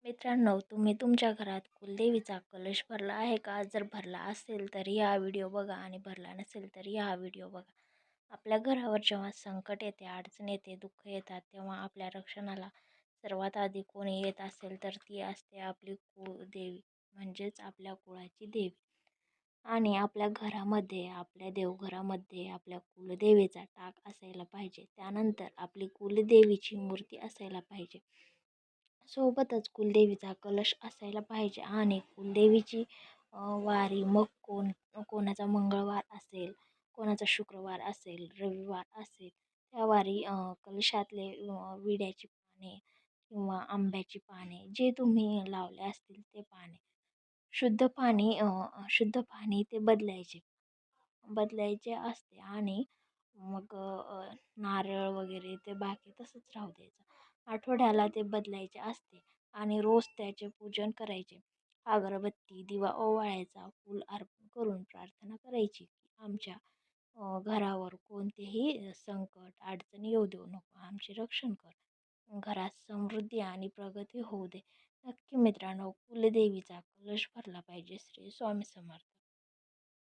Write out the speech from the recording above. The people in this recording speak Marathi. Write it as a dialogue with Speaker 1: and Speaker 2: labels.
Speaker 1: मित्रांनो, तुम्ही तुमच्या घरात कुलदेवीचा कलश भरला आहे का? जर भरला असेल तर हा व्हिडिओ बघा आणि भरला नसेल तर हा व्हिडिओ बघा. आपल्या घरावर जेव्हा संकट येते, अडचण येते, दुःख येतात, तेव्हा आपल्या रक्षणाला सर्वात आधी कोणी येत असेल तर ती असते आपली कुळदेवी, म्हणजेच आपल्या कुळाची देवी. आणि आपल्या घरामध्ये, आपल्या देवघरामध्ये आपल्या कुलदेवीचा टाक असायला पाहिजे. त्यानंतर आपली कुलदेवीची मूर्ती असायला पाहिजे. सोबतच कुलदेवीचा कलश असायला पाहिजे आणि कुलदेवीची वारी मग कोणाचा मंगळवार असेल, कोणाचा शुक्रवार असेल, रविवार असेल, त्या वारी कलशातले विड्याची पाने किंवा आंब्याची पाने जे तुम्ही लावले असतील ते पाने, शुद्ध पाणी ते बदलायचे असते आणि मग नारळ वगैरे ते बाकी तसंच राहू द्यायचं. आठवड्याला ते बदलायचे असते आणि रोज त्याचे पूजन करायचे. अगरबत्ती, दिवा ओवाळायचा, फूल अर्पण करून प्रार्थना करायची की आमच्या घरावर कोणतेही संकट, अडचणी येऊ देऊ नको. आमचे रक्षण कर. घरात समृद्धी आणि प्रगती होऊ दे. नक्की मित्रांनो, कुलदेवीचा कलश भरला पाहिजे. श्री स्वामी समर्थ.